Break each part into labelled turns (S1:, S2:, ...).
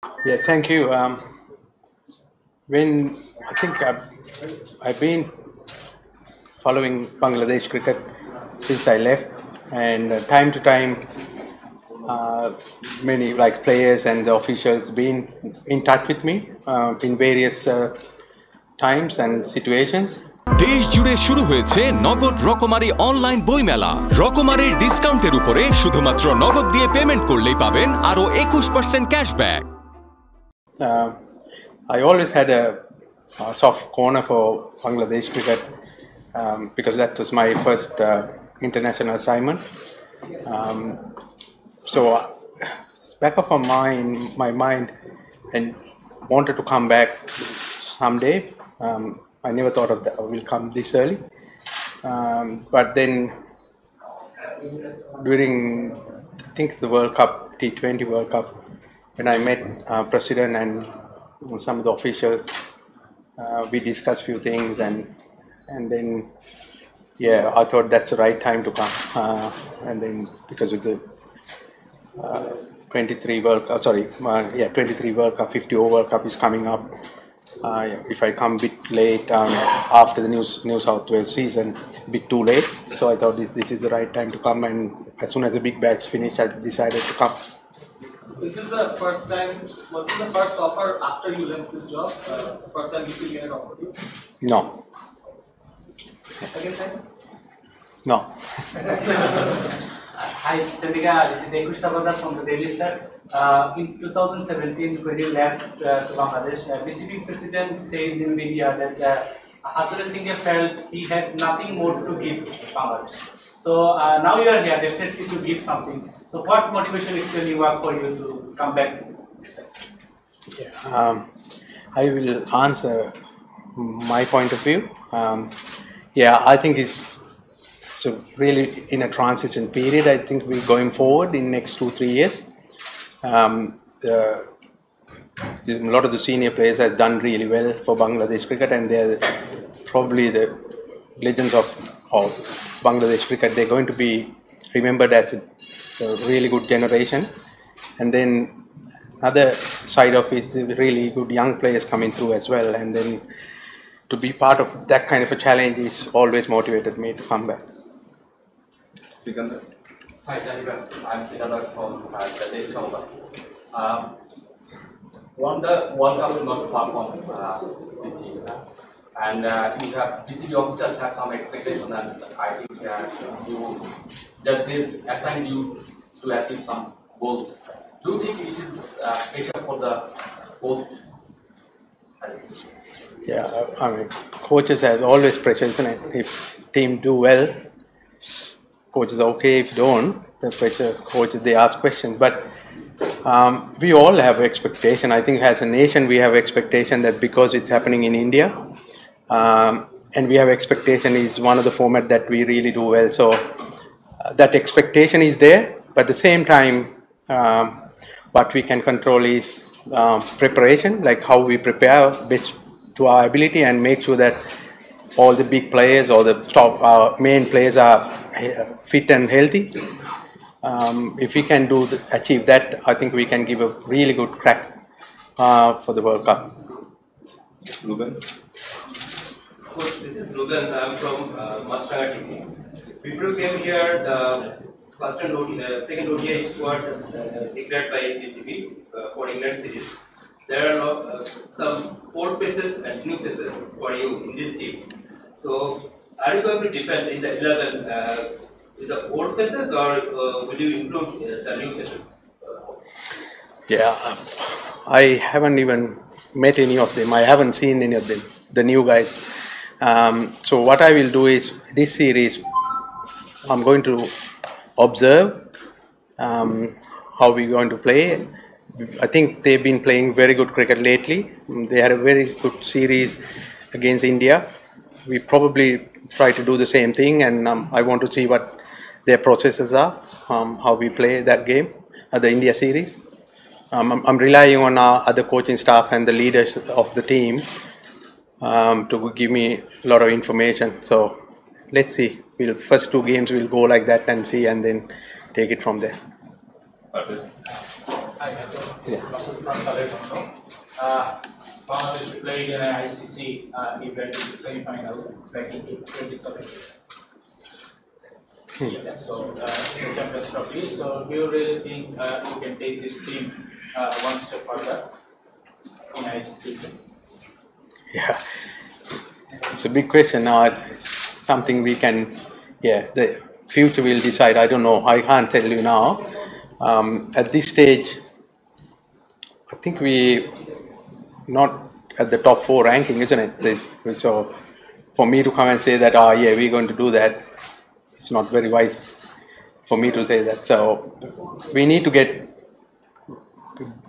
S1: Yeah, thank you. When I think I've been following Bangladesh cricket since I left, and time to time, uh, many like players and the officials been in touch with me in various times and situations.
S2: দেশ জুড়ে শুরু হয়েছে নগদ রকমারি online বইমেলা। রকমারির ডিসকাউন্টের উপরে শুধুমাত্র নগদ দিয়ে পেমেন্ট করলেই পাবেন আরো 21% cashback.
S1: I always had a soft corner for Bangladesh cricket because that was my first international assignment. Um, so back of my mind, and wanted to come back someday. I never thought of that I will come this early, but then during I think the World Cup, T20 World Cup, when I met President and some of the officials, we discussed few things, and then yeah, I thought that's the right time to come, and then because of the 23 World Cup, 23 World Cup, 50 over World Cup is coming up. If I come a bit late after the New South Wales season, a bit too late. So I thought this is the right time to come, and as soon as the big batch finished, I decided to come.
S3: This is the first time. Was this the first offer after you left this job? The first time BCB had offered you?
S1: No.
S3: Second time?
S1: No.
S4: Hi, Chandika. This is Ekush Tabada from the Daily Star. In 2017, when you left to Bangladesh, BCB president says in media that Hathurusingha felt he had nothing more to give Bangladesh. So now you are here, definitely to give something. So what motivation actually work for you to come back this time?
S1: Yeah, I will answer my point of view. Yeah, I think it's so really in a transition period. I think we're going forward in next 2-3 years. A lot of the senior players have done really well for Bangladesh cricket, and they're probably the legends of Bangladesh cricket. They're going to be remembered as a really good generation. And then other side of it is the really good young players coming through as well. And then to be part of that kind of a challenge is always motivated me to come back.
S5: Sikandar. Hi, Chanenl. I'm Sikandar from the Daily Star. The World Cup will not far from this year, and BCB officials have some expectation, and I think that this assigned you to achieve some goals. Do you think it is pressure for the both?
S1: Yeah, I mean, coaches have always pressure, isn't it? If team do well, coaches are okay. If don't, the pressure coaches they ask questions. But we all have expectation. I think as a nation we have expectation that because it's happening in India, and we have expectation is one of the format that we really do well. So that expectation is there. But at the same time, what we can control is preparation, like how we prepare best to our ability and make sure that all the big players or the top main players are fit and healthy. If we can achieve that, I think we can give a really good crack for the World Cup.
S5: Ruben.
S6: This is Ruben. I'm from Mashtanga TV. Before you came here, the first and second ODI squad declared by BCB for England series. There are some old faces and new faces for you in this team. So, are you going to depend in the 11 with the old faces, or will you include the new faces?
S1: Yeah, I haven't even met any of them. I haven't seen any of them, the new guys. So what I will do is this series, I'm going to observe how we're going to play. I think they've been playing very good cricket lately. They had a very good series against India. We probably try to do the same thing, and I want to see what their processes are, how we play that game, the India series. I'm relying on our other coaching staff and the leaders of the team to give me a lot of information. So let's see. First 2 games we'll go like that and see, and then take it from there.
S3: Hi,
S7: Hi, Bangladesh played in an ICC event in the semi-final back in 2017. Yeah, so the Champions Trophy. So do you really think you can take this team one step further in ICC?
S1: Yeah, it's a big question now. It's something we can, yeah, the future will decide. I don't know. I can't tell you now. At this stage, I think we not at the top 4 ranking, isn't it? So for me to come and say that, oh yeah, we're going to do that, it's not very wise for me to say that. So we need to get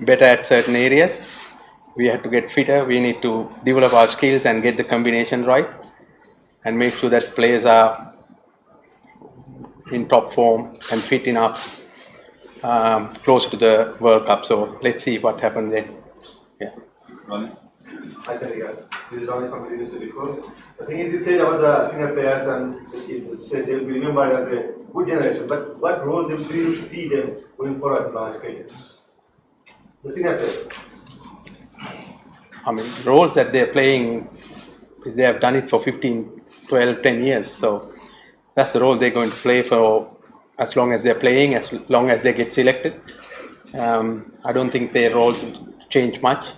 S1: better at certain areas. We have to get fitter. We need to develop our skills and get the combination right, and make sure that players are in top form and fit enough, close to the World Cup. So let's see what happens then. Yeah.
S8: Ronnie?
S9: Hi, Tejgaon. This is Ronnie from the University Course. The thing is, you said about the senior players and you said they'll be remembered as a good generation, but what role do you see them going forward in our education? The senior players.
S1: I mean, roles that they're playing, they have done it for 15, 12, 10 years. So that's the role they're going to play for as long as they're playing, as long as they get selected. I don't think their roles change much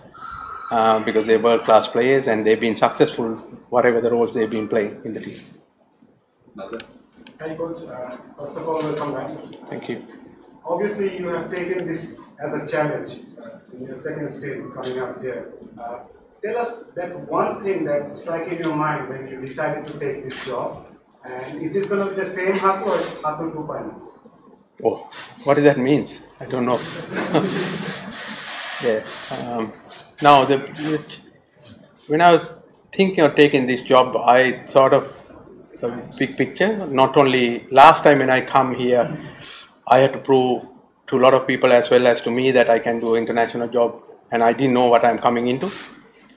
S1: because they're world-class players and they've been successful, whatever the roles they've been playing in the team.
S8: Nazar?
S10: Hi coach, first of all welcome back.
S1: Thank you.
S10: Obviously you have taken this as a challenge in your second stint coming up here. Tell us that one thing that struck in your mind when you decided to take this job, and is this going to be the same Hathu or is Hathu 2.0?
S1: Oh, what does that mean? I don't know. Yeah. Now, when I was thinking of taking this job, I thought of the big picture. Not only last time when I come here, I had to prove to a lot of people as well as to me that I can do an international job, and I didn't know what I'm coming into.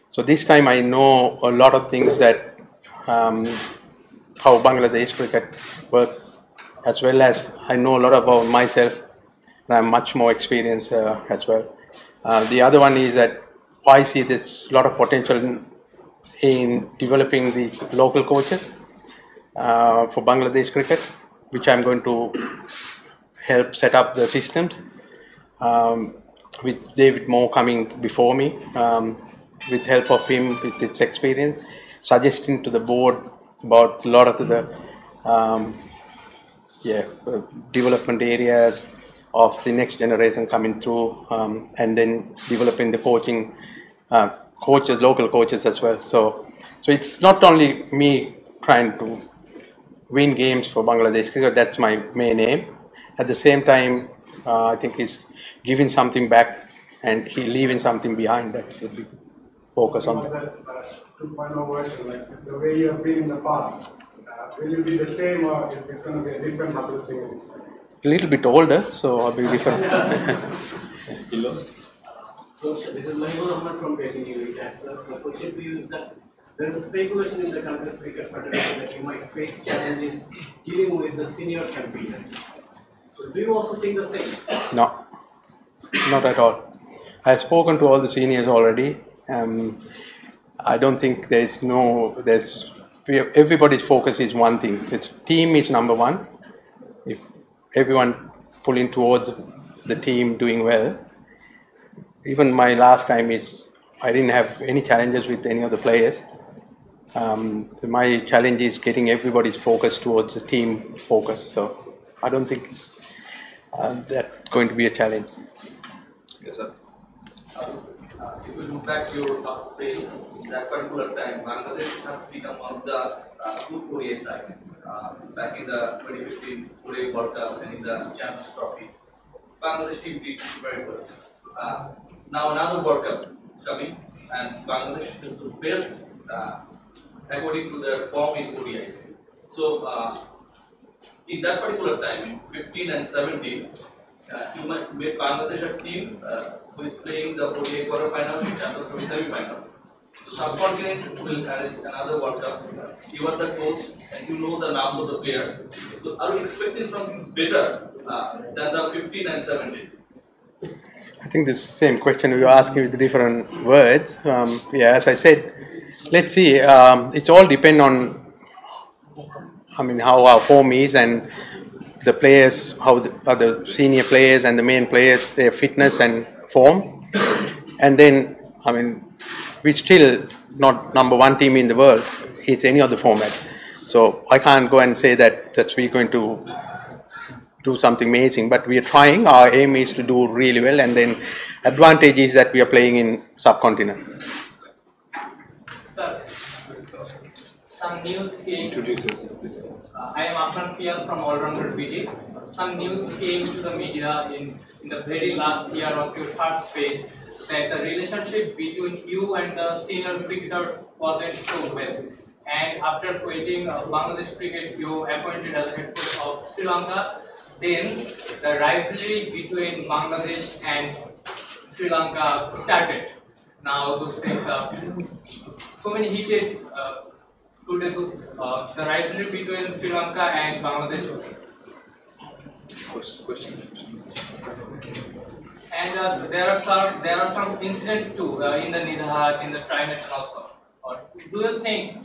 S1: So this time I know a lot of things that how Bangladesh cricket works, as well as I know a lot about myself, and I'm much more experienced as well. The other one is that I see this lot of potential in developing the local coaches for Bangladesh cricket, which I'm going to help set up the systems with David Moore coming before me, with help of him with his experience, suggesting to the board about a lot of the development areas of the next generation coming through, and then developing the coaching coaches, local coaches as well. So it's not only me trying to win games for Bangladesh cricket, that's my main aim. At the same time, I think he's giving something back and he leaving something behind. That's the big focus on that.
S10: 2.0 version, like the way you have been in the past, will you be the same or is it going to be a different Hathurusingha this time?
S1: A little bit older, so I'll be different.
S11: Coach, this is Mahbub Ahmed from Breaking News. The question to you is that there is speculation in the country's cricket federation that you might face challenges dealing with the senior champion. So do you also think the same?
S1: No, not at all. I've spoken to all the seniors already. I don't think everybody's focus is one thing. It's team is number one. If everyone pulling towards the team doing well. Even my last time I didn't have any challenges with any of the players. My challenge is getting everybody's focus towards the team focus. So I don't think it's that's going to be a challenge.
S8: Yes, sir.
S5: If you look back your past spell, that particular time, Bangladesh has become one of the good Korea side. Back in the 2015 Korea World Cup and in the Champions Trophy, Bangladesh team did very well. Now another World Cup coming, and Bangladesh is the best according to the form in ODIs. So in that particular time, in 15 and 17, you might make Bangladesh a team who is playing the ODI quarterfinals, Champions Trophy semi-finals. Subcontinent will arrange another World Cup. You are the coach and you know the names of the players. So are you expecting something better than the 15 and 17?
S1: I think this same question you asked me with different words. Yeah, as I said, let's see. It's all depend on, how our form is and the players, how the senior players and the main players, their fitness and form. And then, we're still not number one team in the world. It's any other format. So I can't go and say that we're going to do something amazing, but we are trying. Our aim is to do really well, and then advantage is that we are playing in subcontinent.
S12: Sir, some news came.
S8: Introduce yourself, please.
S12: I am Afan Piyal from All-Rounder BD. Some news came to the media in the very last year of your first phase that the relationship between you and the senior cricketers wasn't so well. And after quitting Bangladesh cricket, you appointed as head coach of Sri Lanka. Then the rivalry between Bangladesh and Sri Lanka started. Now those things are so many heated today. The rivalry between Sri Lanka and Bangladesh.
S8: Question.
S12: And there are some incidents too in the Nidhat, in the Tri-Nation also. Or do you think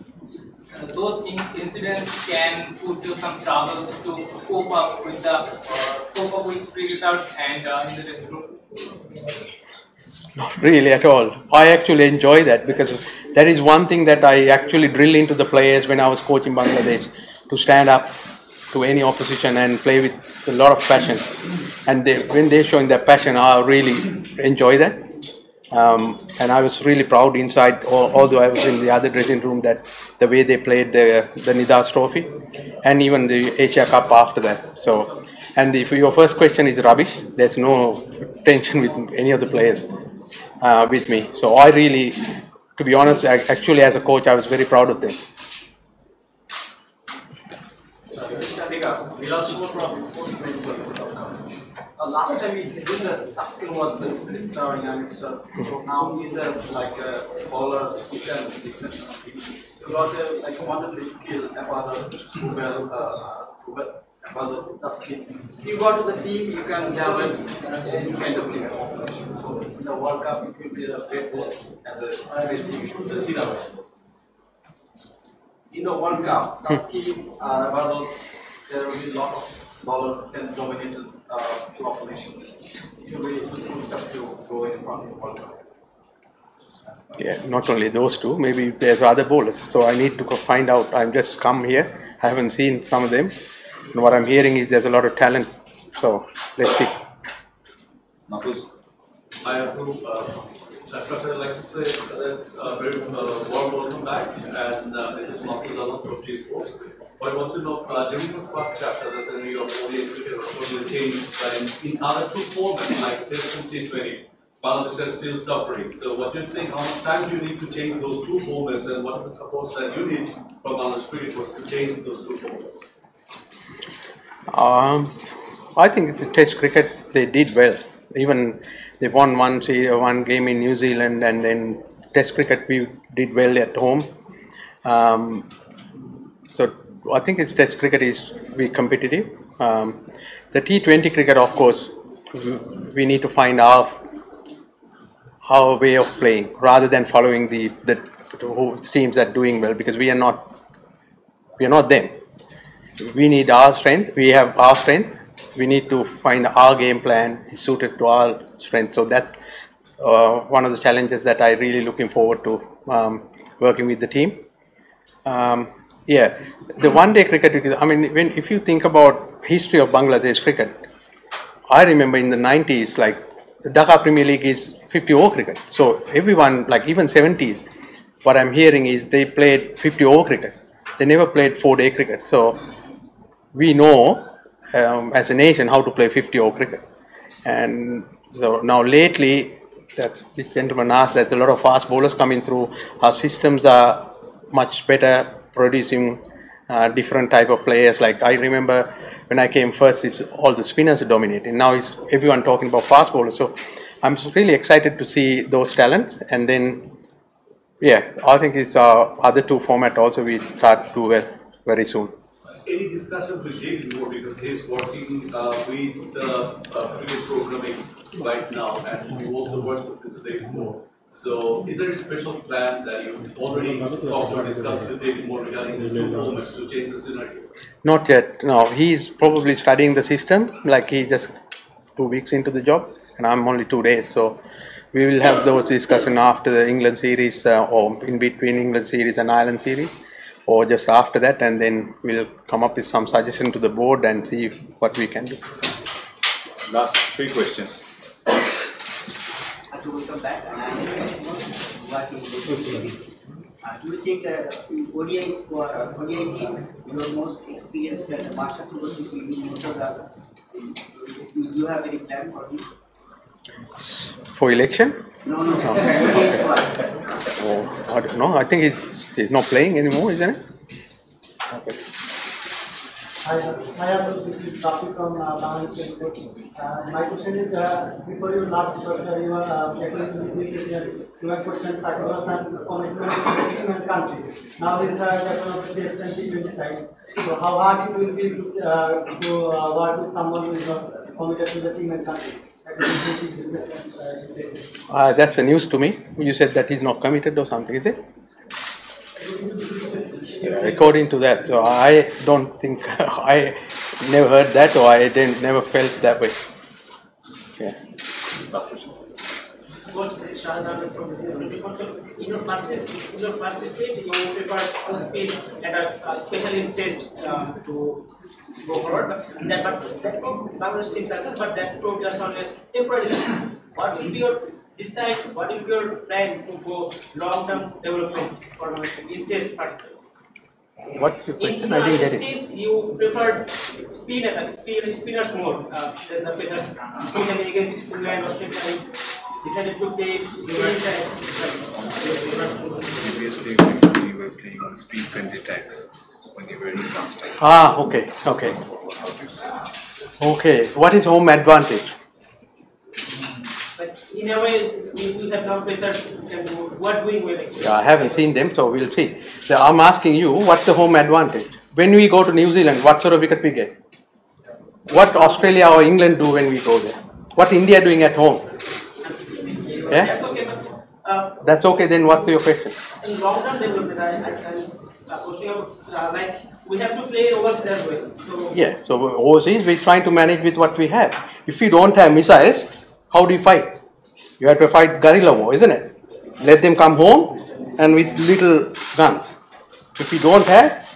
S12: those incidents can put you some troubles to cope up with cricketers and in the test group?
S1: Not really at all. I actually enjoy that because that is one thing that I actually drill into the players when I was coaching Bangladesh, to stand up to any opposition and play with a lot of passion. And when they're showing that passion, I really enjoy that. And I was really proud inside, although I was in the other dressing room, that the way they played the Nidas Trophy and even the Asia Cup after that. So, and if your first question is rubbish, there's no tension with any of the players with me. So I really, to be honest, actually as a coach, I was very proud of them.
S13: Last time he visited Tejgaon was the spirit star youngster. So now he's a bowler. He got a wonderful skill about the skill. You go to the team, you can develop this kind of thing. So in the World Cup, it will be a great post as a basic to see that. In the World Cup, the skill there will be a lot of bowler can dominate two operations. It will be good stuff to go in front of the World Cup.
S1: Yeah, not only those two, maybe there's other bowlers. So I need to go find out. I've just come here. I haven't seen some of them. And what I'm hearing is there's a lot of talent. So let's see.
S14: I have to, first I'd like to say that very warm welcome back, and this is Mahfuz Alam from G Sports. But I want to know, during the first chapter, there's a new ODI cricket was changed in other two formats like Test and T20. Bangladesh is still suffering. So what do you think, how much time do you need to change those two formats, and what are the supports that you need from Bangladesh cricket to change those two formats?
S1: I think the Test cricket, they did well. Even they won one game in New Zealand, and then Test cricket we did well at home. So I think it's Test cricket is be competitive. The T20 cricket, of course, we need to find our way of playing rather than following the teams that are doing well, because we are not them. We need our strength. We have our strength. We need to find our game plan is suited to our strength. So that's one of the challenges that I really looking forward to working with the team. Yeah, the one-day cricket. If you think about history of Bangladesh cricket, I remember in the 90s, like the Dhaka Premier League is 50-over cricket. So everyone, like even 70s, what I'm hearing is they played 50-over cricket. They never played 4-day cricket. So we know as a nation how to play 50-over cricket. And so now lately, that this gentleman asked that a lot of fast bowlers coming through. Our systems are much better, producing different type of players. Like I remember when I came first, it's all the spinners are dominating. Now it's everyone talking about fast bowlers. So I'm really excited to see those talents. And then, yeah, I think it's other two format also we start to well very soon.
S14: Any discussion with David Moore, because he's working with the cricket programming right now, and you also worked with this day before. So, is there a special plan that you already talked or discussed with David more regarding these two formats to change the scenario?
S1: Not yet. No, he's probably studying the system. Like he just 2 weeks into the job, and I'm only 2 days. So we will have those discussions after the England series, or in between England series and Ireland series, or just after that, and then we'll come up with some suggestion to the board and see what we can do.
S8: Last 3 questions.
S15: To welcome back, and I'm working with do you think in ODI squad, ODI team, you are most experienced and the master to most of the, do you have any plan for him?
S1: For election?
S15: No. ODI squad.
S1: Oh, I don't know. I think he's not playing anymore, isn't it? Okay.
S16: This is Rafi from Bangladesh Group. My question is, before you last lecture, you were getting this meeting, you were questioning sacrifice and commitment to the team and country. Now this is the question of the test and T20 side. So how hard it will be to work with someone who is not committed to the team and country?
S1: That's a news to me. You said that he's not committed or something, is it? According to that, so I don't think I never heard that, or I never felt that way. Yeah.
S8: Last question.
S11: In your first stage, you prepared a speech and especially in test to go forward. But that proved Bangladesh team success, but that proved just only temporary. What will be your this time? What will be your plan to go long-term development for in test particularly?
S1: What's your question? I didn't get it.
S11: You preferred spinners more than the pacers, especially against England, Australia. Decided to play
S17: previously we were playing on speed and attacks when you were in last time.
S1: Okay. Okay, what is home advantage?
S11: But in a way, we have now pacers what doing well.
S1: Yeah, I haven't seen them, so we'll see. So I'm asking you, what's the home advantage? When we go to New Zealand, what sort of wicket we get? What Australia or England do when we go there? What India doing at home? Yeah?
S11: That's okay, but
S1: that's okay, then what's your question?
S11: in long-term development, I'm posting up, like we have to play overseas as well. So
S1: Yeah, so overseas we're trying to manage with what we have. If we don't have missiles, how do you fight? You have to fight guerrilla war, isn't it? Let them come home and with little guns. If we don't have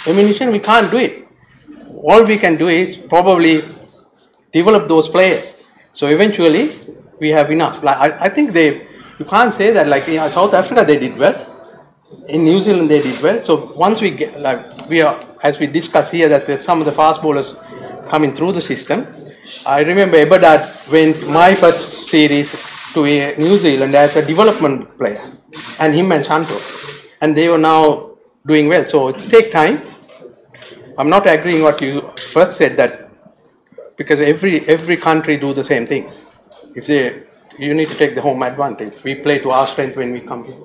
S1: ammunition, we can't do it. All we can do is probably develop those players. So eventually we have enough. Like I think you can't say that like in South Africa they did well. In New Zealand they did well. So once we get as we discuss here that there's some of the fast bowlers coming through the system. I remember Eberdad went my first series to New Zealand as a development player, and him and Shanto, and they were now doing well. So it takes time. I'm not agreeing what you first said, that because every country do the same thing. You need to take the home advantage. We play to our strength when we come here.